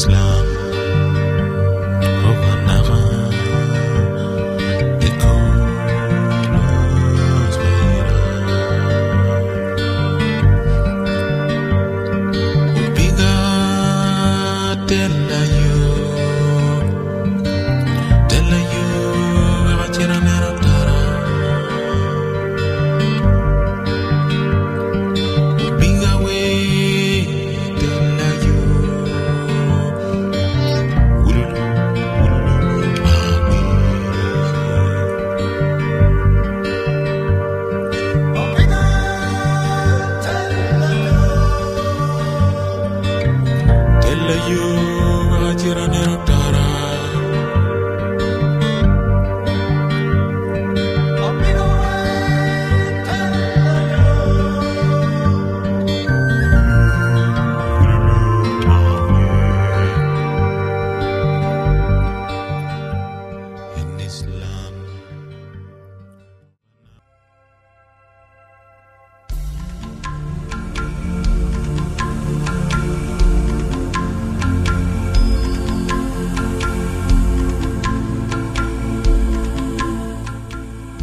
Islam.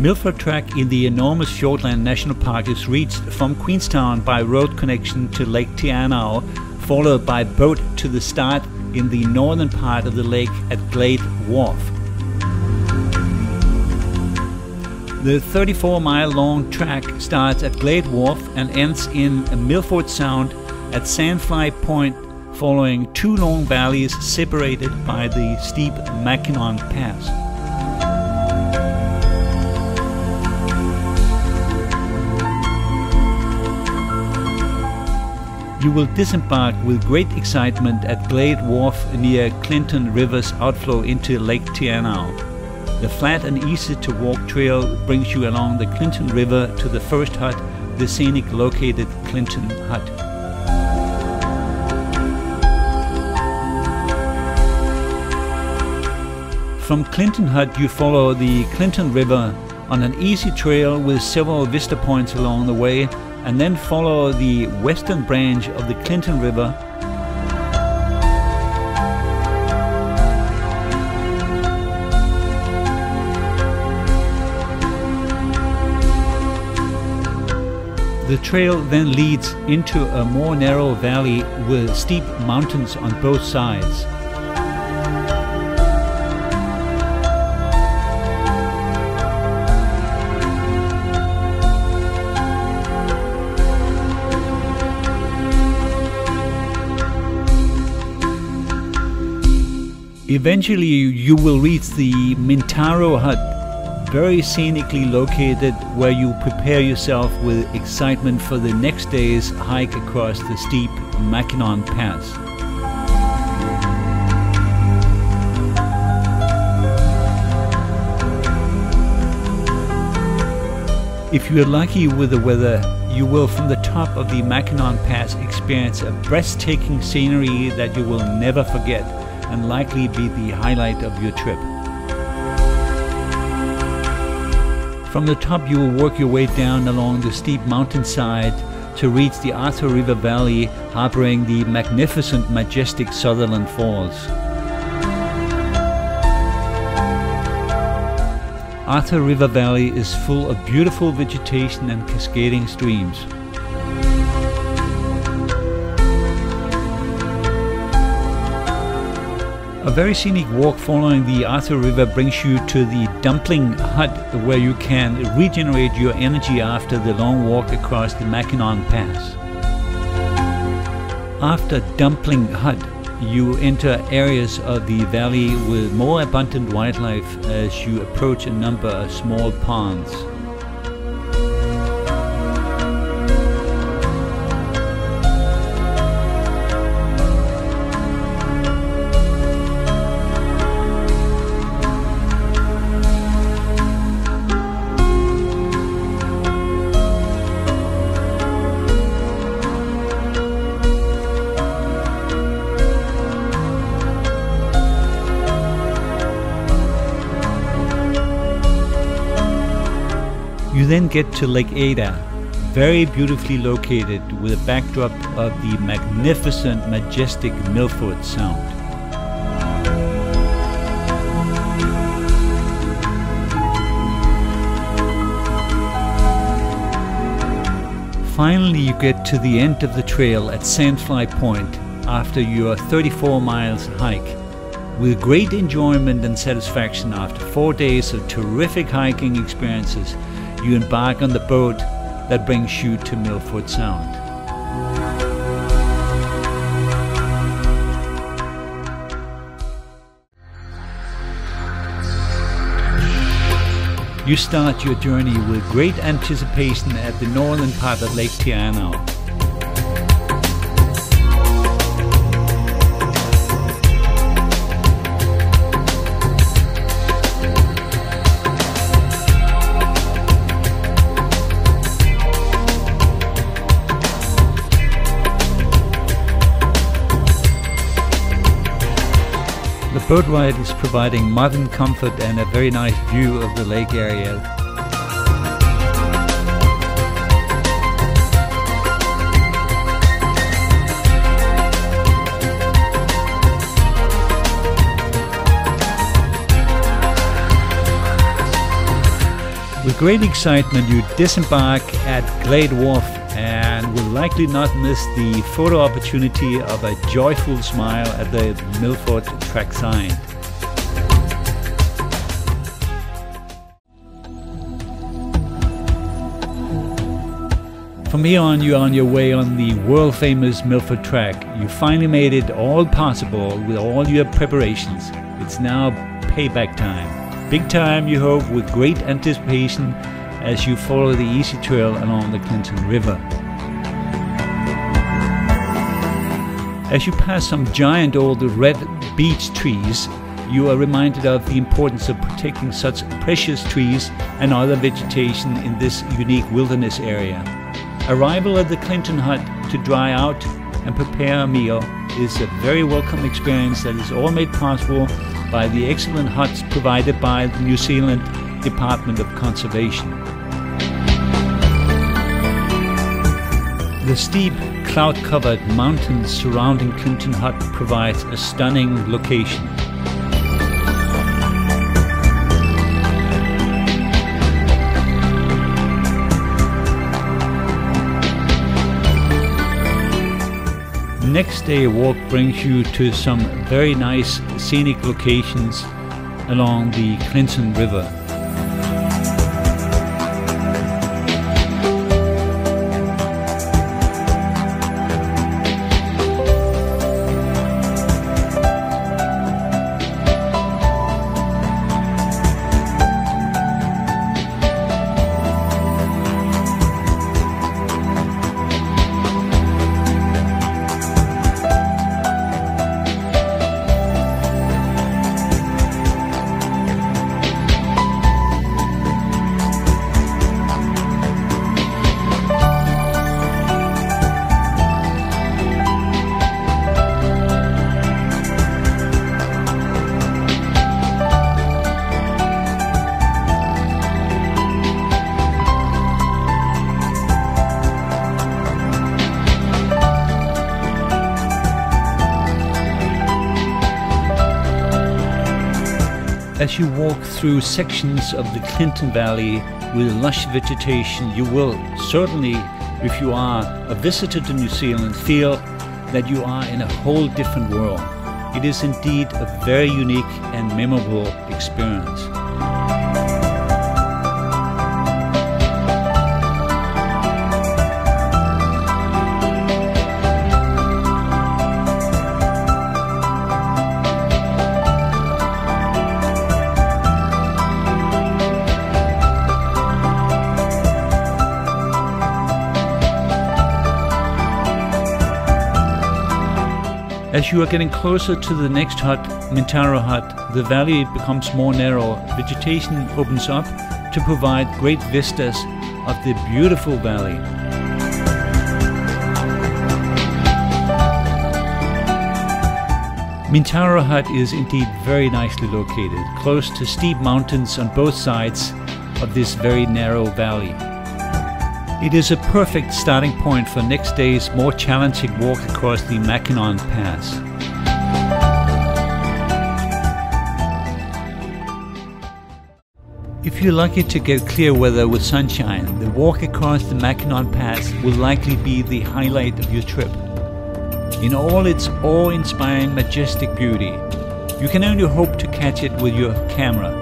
Milford Track in the enormous Fjordland National Park is reached from Queenstown by road connection to Lake Tianao, followed by boat to the start in the northern part of the lake at Glade Wharf. The 34-mile-long track starts at Glade Wharf and ends in Milford Sound at Sandfly Point, following two long valleys separated by the steep Mackinnon Pass. You will disembark with great excitement at Glade Wharf near Clinton River's outflow into Lake Tianao. The flat and easy-to-walk trail brings you along the Clinton River to the first hut, the scenic located Clinton Hut. From Clinton Hut you follow the Clinton River on an easy trail with several vista points along the way, and then follow the western branch of the Clinton River The trail then leads into a more narrow valley with steep mountains on both sides. Eventually you will reach the Mintaro Hut, very scenically located, where you prepare yourself with excitement for the next day's hike across the steep Mackinnon Pass. If you are lucky with the weather, you will from the top of the Mackinnon Pass experience a breathtaking scenery that you will never forget and likely be the highlight of your trip. From the top you will work your way down along the steep mountainside to reach the Arthur River Valley, harboring the magnificent majestic Sutherland Falls. Arthur River Valley is full of beautiful vegetation and cascading streams. A very scenic walk following the Arthur River brings you to the Dumpling Hut, where you can regenerate your energy after the long walk across the Mackinnon Pass. After Dumpling Hut, you enter areas of the valley with more abundant wildlife as you approach a number of small ponds. You then get to Lake Ada, very beautifully located with a backdrop of the magnificent, majestic Milford Sound. Finally, you get to the end of the trail at Sandfly Point after your 34 miles hike. With great enjoyment and satisfaction after 4 days of terrific hiking experiences, you embark on the boat that brings you to Milford Sound. You start your journey with great anticipation at the northern part of Lake Tianao. The boat ride is providing modern comfort and a very nice view of the lake area. With great excitement, you disembark at Glade Wharf and will likely not miss the photo opportunity of a joyful smile at the Milford Track sign. From here on, you're on your way on the world-famous Milford Track. You finally made it all possible with all your preparations. It's now payback time. Big time, you hope, with great anticipation as you follow the easy trail along the Clinton River. As you pass some giant old red beech trees, you are reminded of the importance of protecting such precious trees and other vegetation in this unique wilderness area. Arrival at the Clinton Hut to dry out and prepare a meal is a very welcome experience that is all made possible by the excellent huts provided by the New Zealand Department of Conservation. The steep, cloud-covered mountains surrounding Clinton Hut provides a stunning location. Next day, a walk brings you to some very nice scenic locations along the Clinton River. As you walk through sections of the Clinton Valley with lush vegetation, you will certainly, if you are a visitor to New Zealand, feel that you are in a whole different world. It is indeed a very unique and memorable experience. As you are getting closer to the next hut, Mintaro Hut, the valley becomes more narrow. Vegetation opens up to provide great vistas of the beautiful valley. Mintaro Hut is indeed very nicely located, close to steep mountains on both sides of this very narrow valley. It is a perfect starting point for next day's more challenging walk across the Mackinnon Pass. If you're lucky to get clear weather with sunshine, the walk across the Mackinnon Pass will likely be the highlight of your trip. In all its awe-inspiring majestic beauty, you can only hope to catch it with your camera,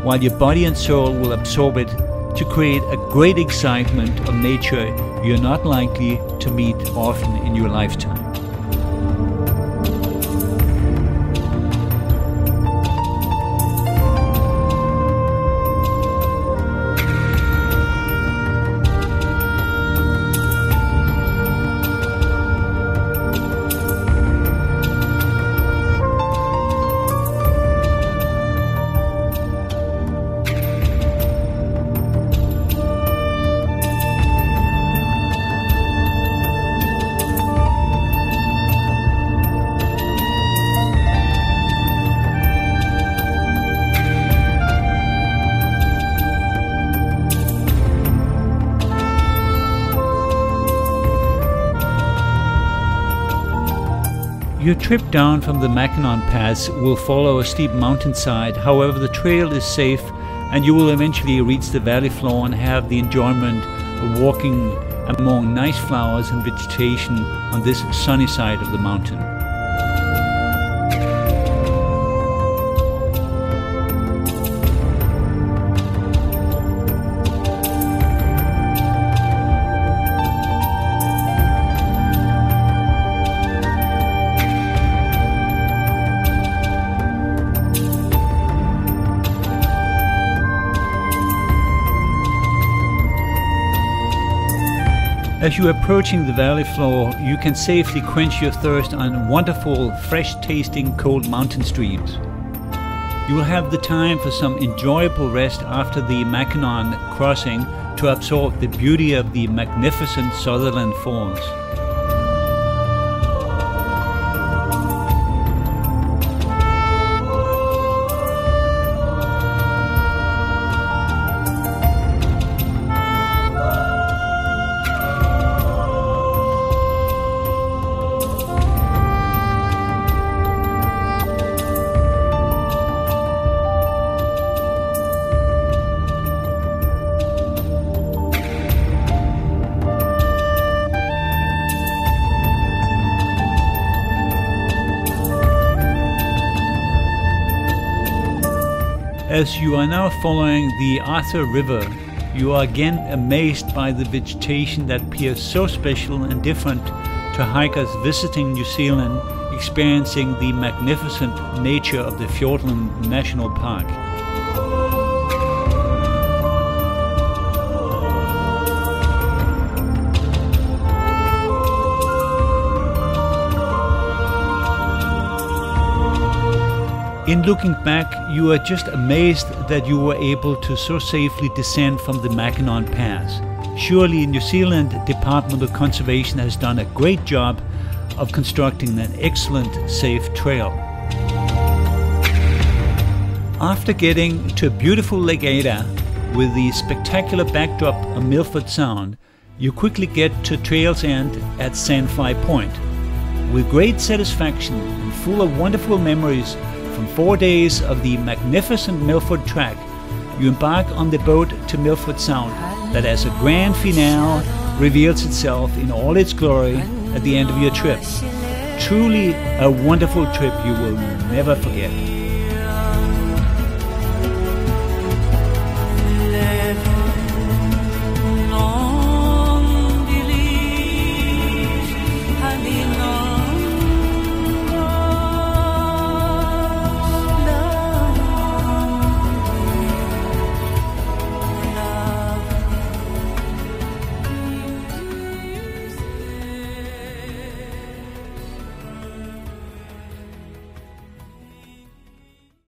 while your body and soul will absorb it to create a great excitement of nature you're not likely to meet often in your lifetime. Your trip down from the Mackinnon Pass will follow a steep mountainside. However, the trail is safe and you will eventually reach the valley floor and have the enjoyment of walking among nice flowers and vegetation on this sunny side of the mountain. As you are approaching the valley floor, you can safely quench your thirst on wonderful, fresh-tasting cold mountain streams. You will have the time for some enjoyable rest after the Mackinnon crossing to absorb the beauty of the magnificent Sutherland Falls. As you are now following the Arthur River, you are again amazed by the vegetation that appears so special and different to hikers visiting New Zealand, experiencing the magnificent nature of the Fjordland National Park. In looking back, you are just amazed that you were able to so safely descend from the Mackinnon Pass. Surely New Zealand Department of Conservation has done a great job of constructing an excellent, safe trail. After getting to beautiful Lake Ada with the spectacular backdrop of Milford Sound, you quickly get to trail's end at Sandfly Point. With great satisfaction and full of wonderful memories from 4 days of the magnificent Milford Track, you embark on the boat to Milford Sound that as a grand finale reveals itself in all its glory at the end of your trip. Truly a wonderful trip you will never forget.